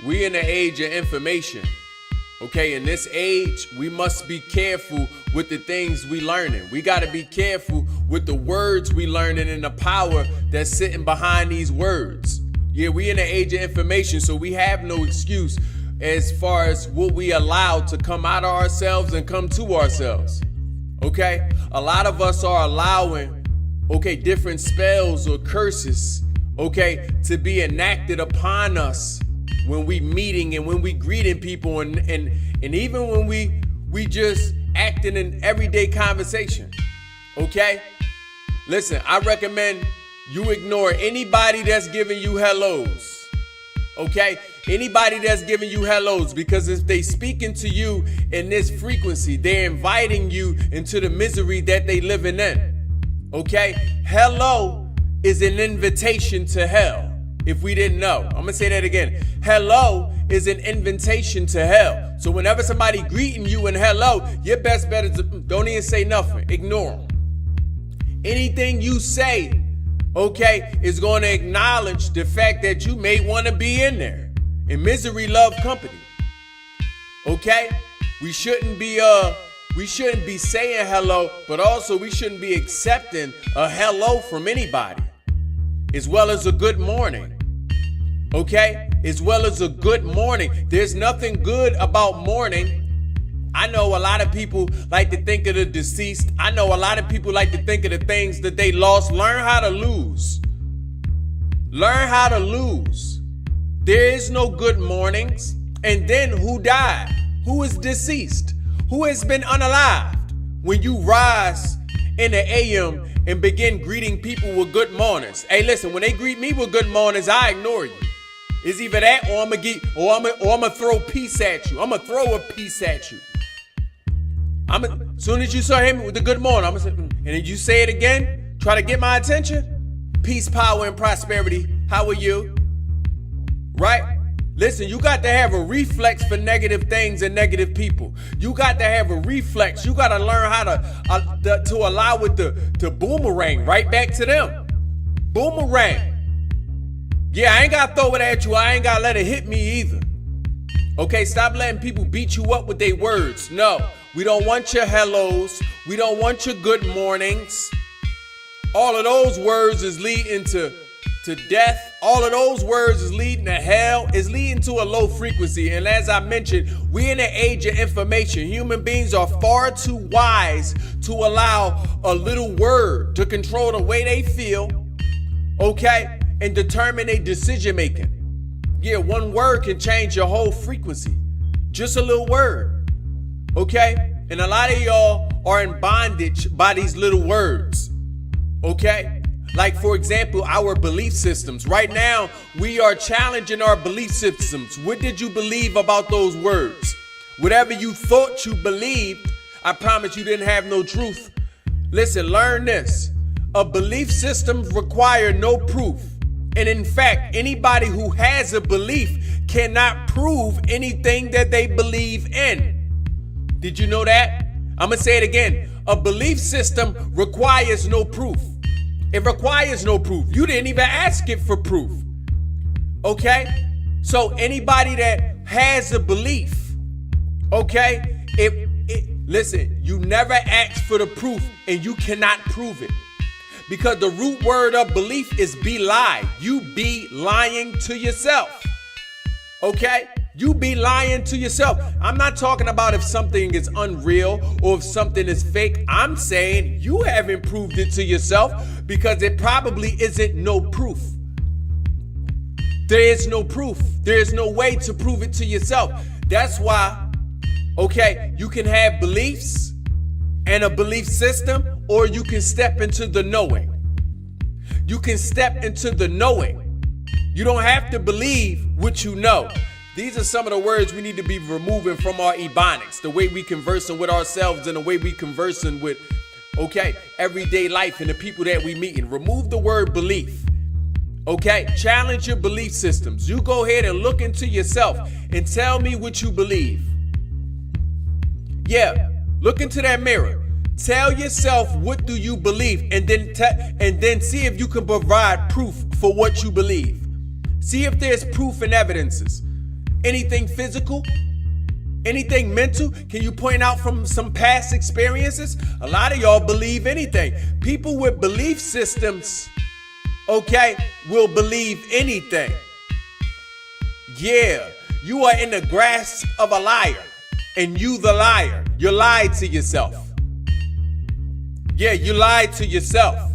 We in the age of information. Okay, in this age, we must be careful with the things we learning. We got to be careful with the words we learning and the power that's sitting behind these words. Yeah, we in the age of information, so we have no excuse as far as what we allow to come out of ourselves and come to ourselves. Okay, a lot of us are allowing, different spells or curses, to be enacted upon us when we meeting and when we greeting people and even when we just acting in everyday conversation. Okay? Listen, I recommend you ignore anybody that's giving you hellos. Okay? Anybody that's giving you hellos, because if they speaking to you in this frequency, they're inviting you into the misery that they living in. Okay? Hello is an invitation to hell. If we didn't know, I'm gonna say that again. Hello is an invitation to hell. So whenever somebody greeting you in hello, your best bet is to don't even say nothing. Ignore them. Anything you say, is going to acknowledge the fact that you may want to be in there. And misery love company. Okay? We shouldn't be saying hello, but also we shouldn't be accepting a hello from anybody, as well as a good morning. Okay? As well as a good morning. There's nothing good about morning. I know a lot of people like to think of the deceased. I know a lot of people like to think of the things that they lost. Learn how to lose. Learn how to lose. There is no good mornings. And then who died? Who is deceased? Who has been unalived? When you rise in the AM and begin greeting people with good mornings. Hey, listen, when they greet me with good mornings, I ignore you. It's either that or I'm gonna throw peace at you. I'm gonna throw a piece at you. As soon as you start hitting me with the good morning, I'm gonna say, and then you say it again, try to get my attention. Peace, power, and prosperity. How are you? Right? Listen, you got to have a reflex for negative things and negative people. You got to have a reflex. You got to learn how to allow it to boomerang right back to them. Boomerang. Yeah, I ain't got to throw it at you. I ain't got to let it hit me either. Okay, stop letting people beat you up with their words. No, we don't want your hellos. We don't want your good mornings. All of those words is leading to death. All of those words is leading to hell, is leading to a low frequency. And as I mentioned, we're in the age of information. Human beings are far too wise to allow a little word to control the way they feel, and determine their decision making. Yeah, one word can change your whole frequency. Just a little word. And a lot of y'all are in bondage by these little words. Like, for example, our belief systems. Right now, we are challenging our belief systems. What did you believe about those words? Whatever you thought you believed, I promise you didn't have no truth. Listen, learn this. A belief system requires no proof. And in fact, anybody who has a belief cannot prove anything that they believe in. Did you know that? I'm going to say it again. A belief system requires no proof. It requires no proof. You didn't even ask it for proof. So anybody that has a belief, listen, you never ask for the proof and you cannot prove it. Because the root word of belief is be lie. You be lying to yourself. You be lying to yourself. I'm not talking about if something is unreal or if something is fake. I'm saying you haven't proved it to yourself because it probably isn't no proof. There is no proof. There is no way to prove it to yourself. That's why, you can have beliefs and a belief system, or you can step into the knowing. You can step into the knowing. You don't have to believe what you know. These are some of the words we need to be removing from our ebonics, the way we conversing with ourselves and the way we conversing with, everyday life and the people that we meet. And remove the word belief. Challenge your belief systems. You go ahead and look into yourself and tell me what you believe. Yeah, look into that mirror. Tell yourself what do you believe, and then see if you can provide proof for what you believe. See if there's proof and evidences. Anything physical? Anything mental? Can you point out from some past experiences? A lot of y'all believe anything. People with belief systems, okay, will believe anything. Yeah, you are in the grasp of a liar, and you the liar. You lied to yourself. Yeah, you lied to yourself.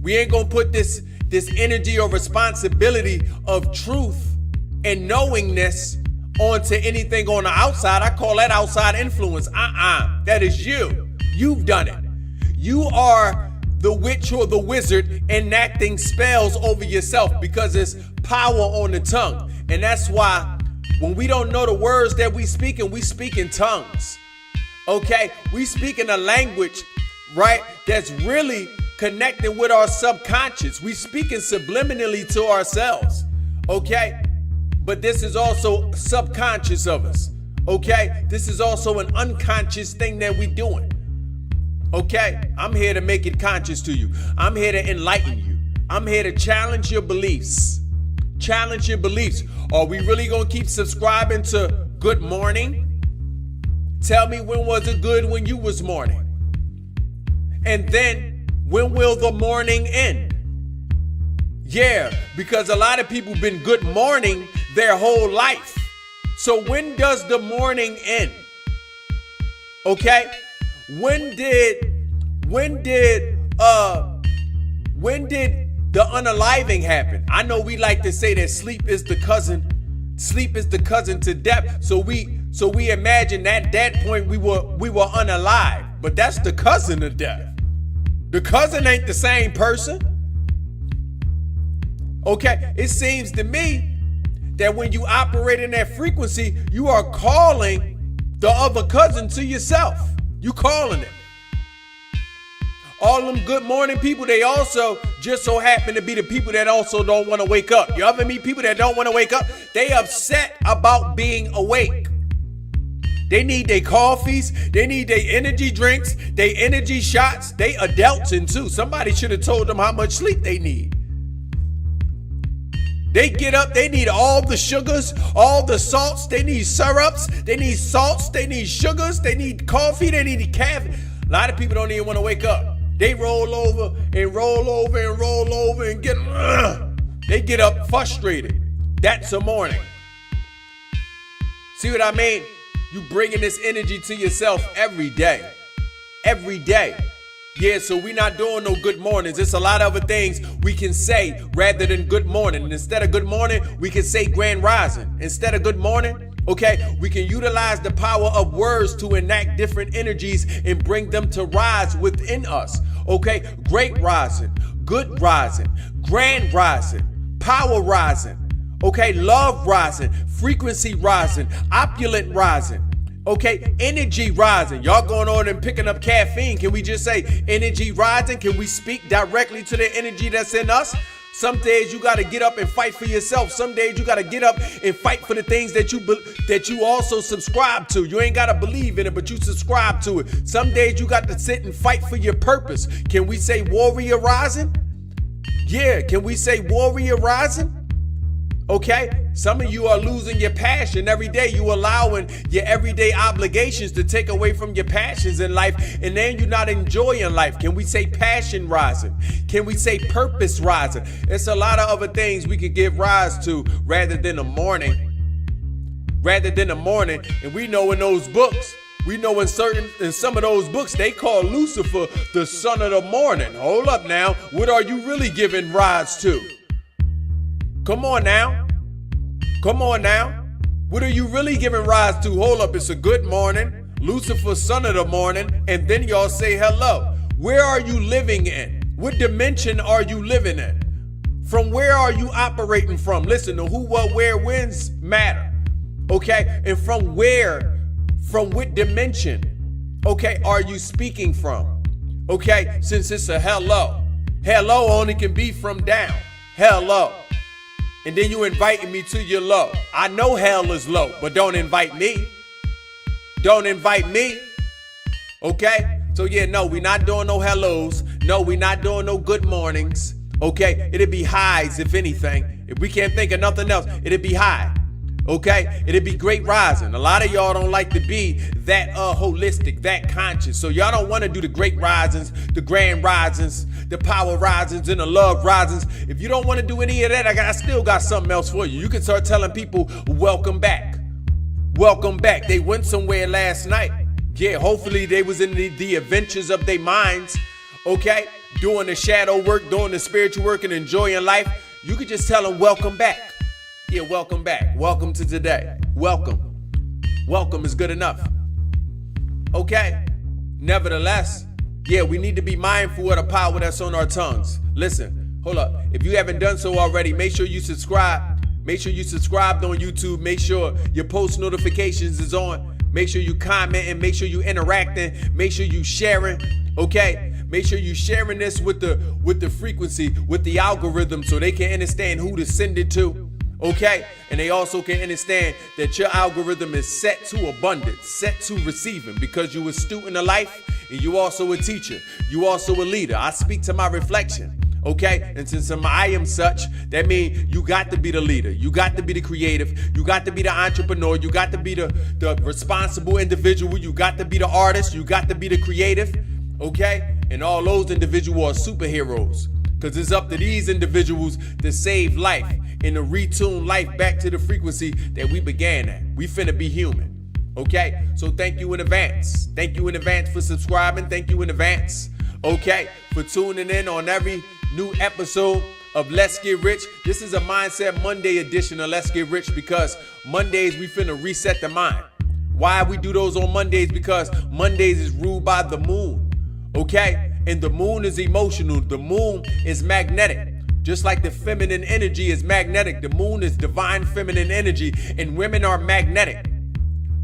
We ain't gonna put this energy or responsibility of truth and knowingness onto anything on the outside. I call that outside influence. That is you. You've done it. You are the witch or the wizard enacting spells over yourself because there's power on the tongue. And that's why when we don't know the words that we speak in tongues. Okay? We speak in a language, right, that's really connecting with our subconscious. We speaking subliminally to ourselves. Okay? But this is also subconscious of us, okay? This is also an unconscious thing that we're doing, okay? I'm here to make it conscious to you. I'm here to enlighten you. I'm here to challenge your beliefs. Challenge your beliefs. Are we really gonna keep subscribing to good morning? Tell me, when was it good when you was morning? And then, when will the morning end? Yeah, because a lot of people been good morning their whole life. So when does the morning end? Okay? When did the unaliving happen? I know we like to say that sleep is the cousin to death. So we imagine that at that point we were unalive. But that's the cousin of death. The cousin ain't the same person. Okay, it seems to me that when you operate in that frequency, you are calling the other cousin to yourself. You calling it. All them good morning people, they also just so happen to be the people that also don't want to wake up. You ever meet people that don't want to wake up? They upset about being awake. They need their coffees, they need their energy drinks, their energy shots. They adulting too. Somebody should have told them how much sleep they need. They get up, they need all the sugars, all the salts, they need syrups, they need salts, they need sugars, they need coffee, they need caffeine. A lot of people don't even want to wake up. They roll over and roll over and roll over and they get up frustrated. That's a morning. See what I mean? You bringing this energy to yourself every day. Every day. Yeah, so we're not doing no good mornings. It's a lot of other things we can say rather than good morning. And instead of good morning, we can say grand rising. Instead of good morning, okay, we can utilize the power of words to enact different energies and bring them to rise within us. Okay, great rising, good rising, grand rising, power rising, okay, love rising, frequency rising, opulent rising. Okay, energy rising. Y'all going on and picking up caffeine. Can we just say energy rising? Can we speak directly to the energy that's in us? Some days you got to get up and fight for yourself. Some days you got to get up and fight for the things that you also subscribe to. You ain't got to believe in it, but you subscribe to it. Some days you got to sit and fight for your purpose. Can we say warrior rising? Yeah, can we say warrior rising? Okay, some of you are losing your passion every day. You allowing your everyday obligations to take away from your passions in life, and then you're not enjoying life. Can we say passion rising? Can we say purpose rising? It's a lot of other things we could give rise to rather than the morning. And we know in those books, we know in some of those books, they call Lucifer the son of the morning. Hold up now. What are you really giving rise to? Come on now. What are you really giving rise to? Hold up, it's a good morning. Lucifer, son of the morning. And then y'all say hello. Where are you living in? What dimension are you living in? From where are you operating from? Listen, the who, what, where, whens matter. Okay? And from what dimension, okay, are you speaking from? Okay? Since it's a hello. Hello only can be from down. Hello. And then you inviting me to your low. I know hell is low, but don't invite me. Don't invite me. Okay? So yeah, no, we're not doing no hellos. No, we're not doing no good mornings. Okay? It'd be highs, if anything. If we can't think of nothing else, it'd be high. Okay, it'd be great rising. A lot of y'all don't like to be that holistic, that conscious. So y'all don't want to do the great risings, the grand risings, the power risings, and the love risings. If you don't want to do any of that, I still got something else for you. You can start telling people, welcome back. Welcome back. They went somewhere last night. Yeah, hopefully they was in the adventures of their minds. Okay, doing the shadow work, doing the spiritual work, and enjoying life. You could just tell them, welcome back. Yeah, welcome back. Welcome to today. Welcome. Welcome is good enough. Okay. Nevertheless, yeah, we need to be mindful of the power that's on our tongues. Listen, hold up. If you haven't done so already, make sure you subscribe. Make sure you subscribed on YouTube. Make sure your post notifications is on. Make sure you comment and make sure you interacting. Make sure you sharing. Okay. Make sure you sharing this with the frequency, with the algorithm, so they can understand who to send it to. Okay, and they also can understand that your algorithm is set to abundance, set to receiving, because you a student of life and you also a teacher. You also a leader. I speak to my reflection. Okay, and since I am such, that means you got to be the leader. You got to be the creative. You got to be the entrepreneur. You got to be the responsible individual. You got to be the artist. You got to be the creative. Okay, and all those individuals are superheroes, because it's up to these individuals to save life and to retune life back to the frequency that we began at. We finna be human. Okay? So thank you in advance. Thank you in advance for subscribing. Thank you in advance, okay, for tuning in on every new episode of Let's Get Rich. This is a Mindset Monday edition of Let's Get Rich, because Mondays we finna reset the mind. Why we do those on Mondays? Because Mondays is ruled by the moon, okay? And the moon is emotional. The moon is magnetic. Just like the feminine energy is magnetic, the moon is divine feminine energy, and women are magnetic.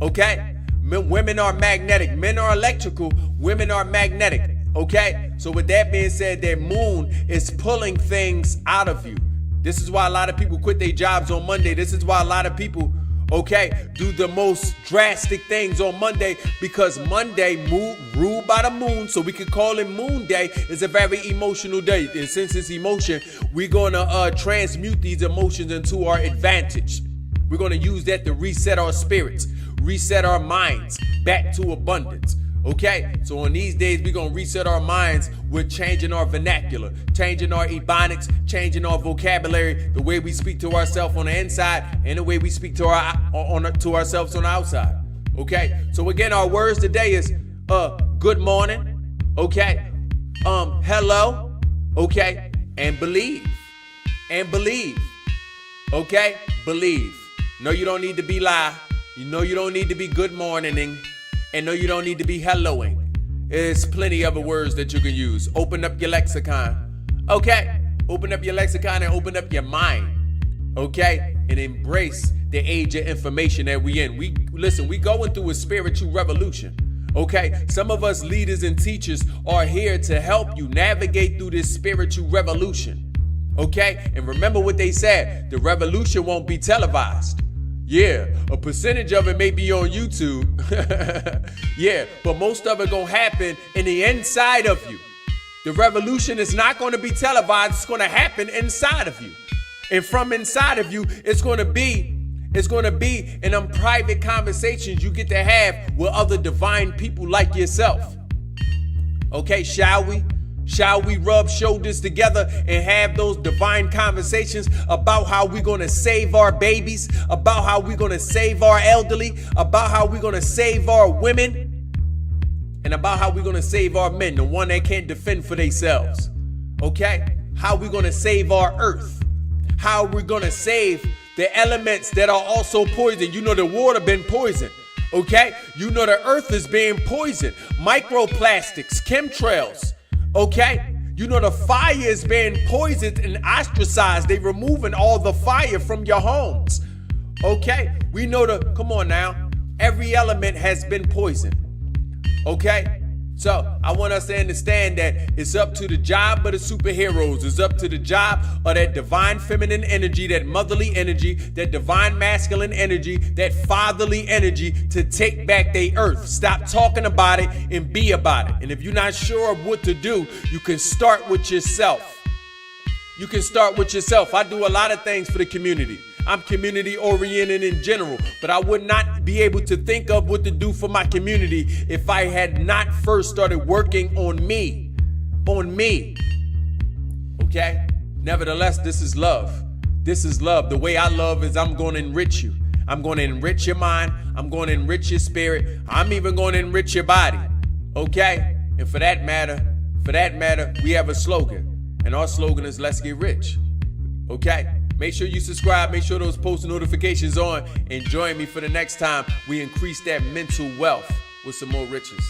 Okay? Women are magnetic. Men are electrical. Women are magnetic. Okay? So with that being said, that moon is pulling things out of you. This is why a lot of people quit their jobs on Monday. This is why a lot of people, okay, do the most drastic things on Monday, because Monday, ruled by the moon, so we could call it Moon Day, is a very emotional day. And since it's emotion, we're gonna transmute these emotions into our advantage. We're gonna use that to reset our spirits, reset our minds back to abundance. Okay, so on these days, we're going to reset our minds with changing our vernacular, changing our ebonics, changing our vocabulary, the way we speak to ourselves on the inside and the way we speak to ourselves on the outside. Okay, so again, our words today is good morning, okay, hello, okay, and believe, okay, believe. No, you don't need to be lie. You know you don't need to be good morning. And no, you don't need to be helloing. There's plenty of other words that you can use. Open up your lexicon. Okay? Open up your lexicon and open up your mind. Okay? And embrace the age of information that we in. We going through a spiritual revolution. Okay? Some of us leaders and teachers are here to help you navigate through this spiritual revolution. Okay? And remember what they said. The revolution won't be televised. Yeah, a percentage of it may be on YouTube. Yeah, but most of it gonna happen in the inside of you. The revolution is not gonna be televised, it's gonna happen inside of you. And from inside of you, it's gonna be in them private conversations you get to have with other divine people like yourself. Okay, shall we? Shall we rub shoulders together and have those divine conversations about how we're going to save our babies, about how we're going to save our elderly, about how we're going to save our women, and about how we're going to save our men, the one that can't defend for themselves. Okay? How we're going to save our earth. How we're going to save the elements that are also poisoned. You know the water been poisoned. Okay? You know the earth is being poisoned. Microplastics, chemtrails. Okay, you know the fire is being poisoned and ostracized. They removing all the fire from your homes. Okay, we know come on now, every element has been poisoned. Okay, so I want us to understand that it's up to the job of the superheroes. It's up to the job of that divine feminine energy, that motherly energy, that divine masculine energy, that fatherly energy to take back their earth. Stop talking about it and be about it. And if you're not sure of what to do, you can start with yourself. You can start with yourself. I do a lot of things for the community. I'm community oriented in general, but I would not be able to think of what to do for my community if I had not first started working on me. Okay? Nevertheless, this is love. This is love. The way I love is I'm going to enrich you. I'm going to enrich your mind. I'm going to enrich your spirit. I'm even going to enrich your body. Okay? And for that matter, we have a slogan. And our slogan is let's get rich. Okay? Make sure you subscribe. Make sure those post notifications on. And join me for the next time we increase that mental wealth with some more riches.